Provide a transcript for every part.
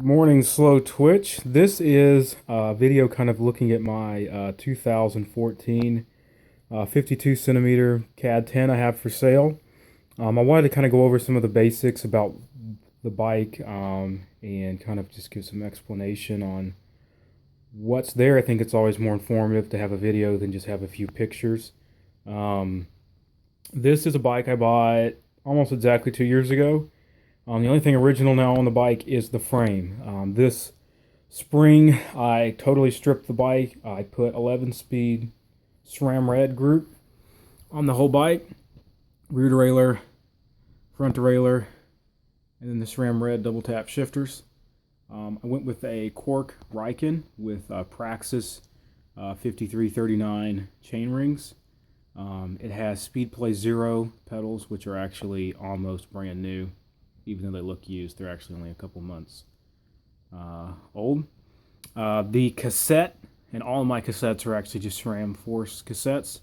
Morning, Slow Twitch. This is a video kind of looking at my 2014 52 centimeter CAD 10 I have for sale. I wanted to kind of go over some of the basics about the bike and kind of just give some explanation on what's there. I think it's always more informative to have a video than just have a few pictures. This is a bike I bought almost exactly 2 years ago. The only thing original now on the bike is the frame. This spring, I totally stripped the bike. I put 11-speed SRAM red group on the whole bike. Rear derailleur, front derailleur, and then the SRAM red double tap shifters. I went with a quarq with Praxis 5339 chain rings. It has Speed Play Zero pedals, which are actually almost brand new. Even though they look used, they're actually only a couple months old. The cassette, and all of my cassettes are actually just SRAM Force cassettes.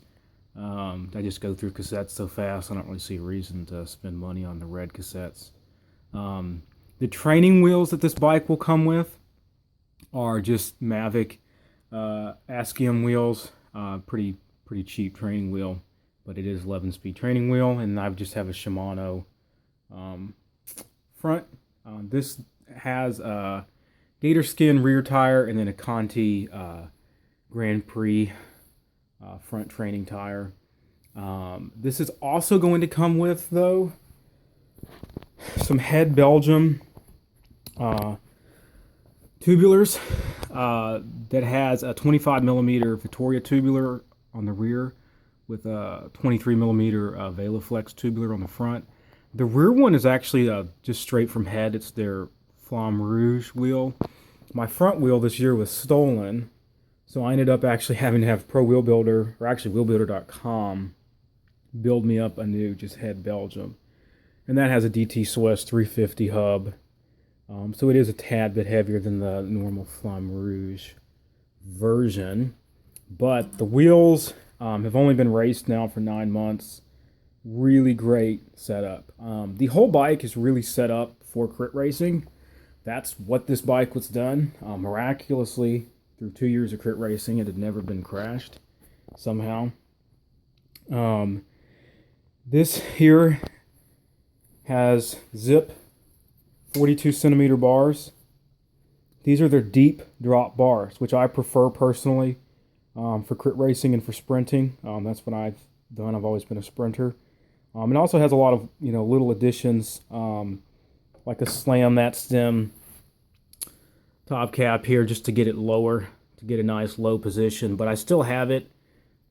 I just go through cassettes so fast, I don't really see a reason to spend money on the red cassettes. The training wheels that this bike will come with are just Mavic Ascium wheels. Pretty cheap training wheel, but it is 11-speed training wheel, and I just have a Shimano front. This has a gator skin rear tire and then a Conti Grand Prix front training tire. This is also going to come with, though, some Head Belgium tubulars that has a 25 millimeter Vittoria tubular on the rear with a 23 millimeter Veloflex tubular on the front. The rear one is actually just straight from Head. It's their Flamme Rouge wheel. My front wheel this year was stolen, so I ended up actually having to have Pro Wheel Builder, or actually wheelbuilder.com, build me up a new just Head Belgium. And that has a DT Swiss 350 hub. So it is a tad bit heavier than the normal Flamme Rouge version. But the wheels have only been raced now for 9 months. Really great setup. The whole bike is really set up for crit racing. That's what this bike was done. Miraculously, through 2 years of crit racing, it had never been crashed somehow. This here has Zip 42 centimeter bars. These are their deep drop bars, which I prefer personally for crit racing and for sprinting. That's what I've done. I've always been a sprinter. It also has a lot of little additions, like a slam that stem top cap here just to get it lower, to get a nice low position. But I still have it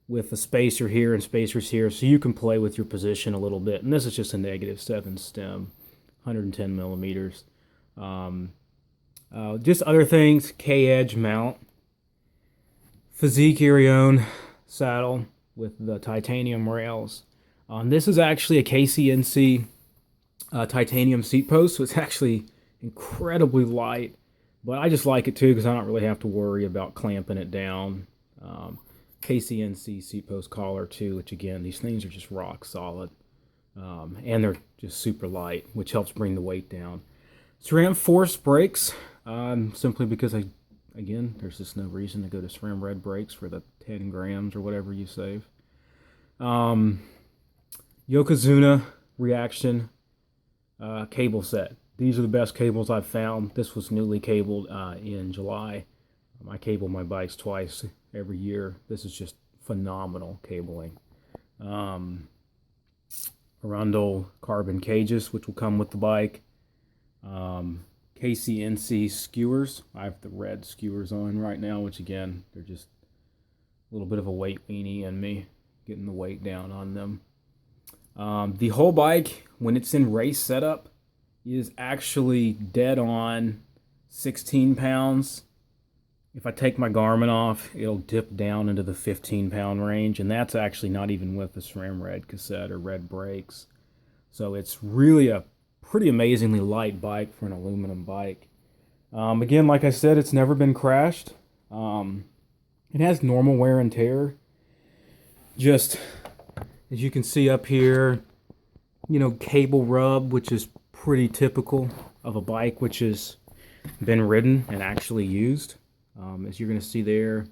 with a spacer here and spacers here, so you can play with your position a little bit. And this is just a -7 stem, 110 millimeters. Just other things: K-edge mount, Physique Irion saddle with the titanium rails. This is actually a kcnc titanium seat post, so it's actually incredibly light. But I just like it too because I don't really have to worry about clamping it down. kcnc seat post collar too, which again, these things are just rock solid. And they're just super light, which helps bring the weight down. SRAM Force brakes, simply because there's just no reason to go to SRAM red brakes for the 10 grams or whatever you save. Yokozuna Reaction cable set. These are the best cables I've found. This was newly cabled in July. I cable my bikes twice every year. This is just phenomenal cabling. Arundel carbon cages, which will come with the bike. kcnc skewers. I have the red skewers on right now, which again, they're just a little bit of a weight weenie in me, getting the weight down on them. The whole bike, when it's in race setup, is actually dead on 16 pounds. If I take my Garmin off, it'll dip down into the 15-pound range, and that's actually not even with the SRAM red cassette or red brakes. So it's really a pretty amazingly light bike for an aluminum bike. Again, like I said, it's never been crashed. It has normal wear and tear. Just as you can see up here, cable rub, which is pretty typical of a bike, which is been ridden and actually used, as you're going to see there.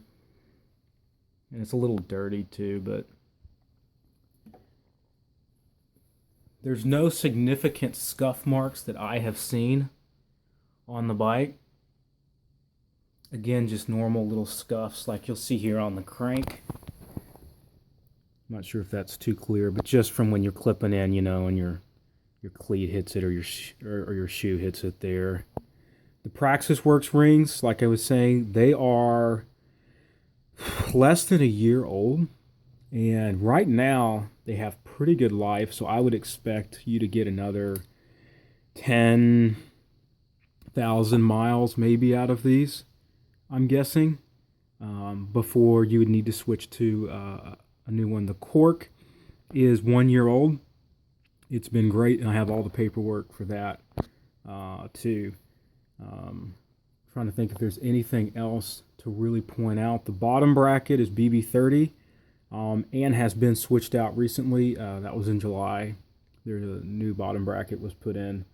And it's a little dirty too, but there's no significant scuff marks that I have seen on the bike. Again, just normal little scuffs like you'll see here on the crank. I'm not sure if that's too clear, but just from when you're clipping in, and your cleat hits it, or your shoe hits it there. The Praxis Works rings, like I was saying, they are less than a year old, and right now they have pretty good life, so I would expect you to get another 10,000 miles maybe out of these, I'm guessing, before you would need to switch to a new one. The quarq is 1 year old. It's been great, and I have all the paperwork for that too. Trying to think if there's anything else to really point out. The bottom bracket is BB30 and has been switched out recently. That was in July. There's a new bottom bracket was put in.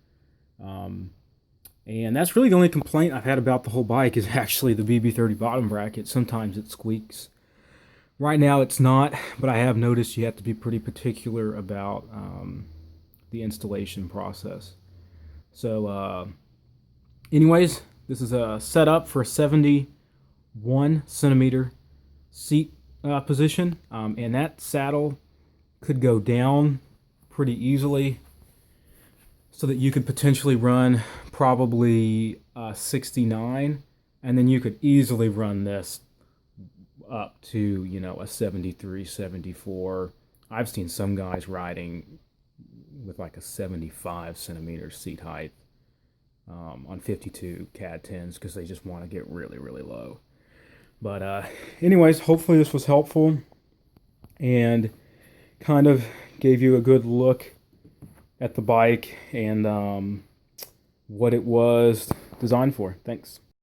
And that's really the only complaint I've had about the whole bike is actually the BB30 bottom bracket. Sometimes it squeaks. Right now it's not, but I have noticed you have to be pretty particular about the installation process. So anyways, this is a setup for a 71 centimeter seat position, and that saddle could go down pretty easily so that you could potentially run probably 69, and then you could easily run this up to a 73, 74. I've seen some guys riding with like a 75 centimeter seat height on 52 CAD 10s because they just want to get really, really low. But anyways, hopefully this was helpful and kind of gave you a good look at the bike and what it was designed for. Thanks.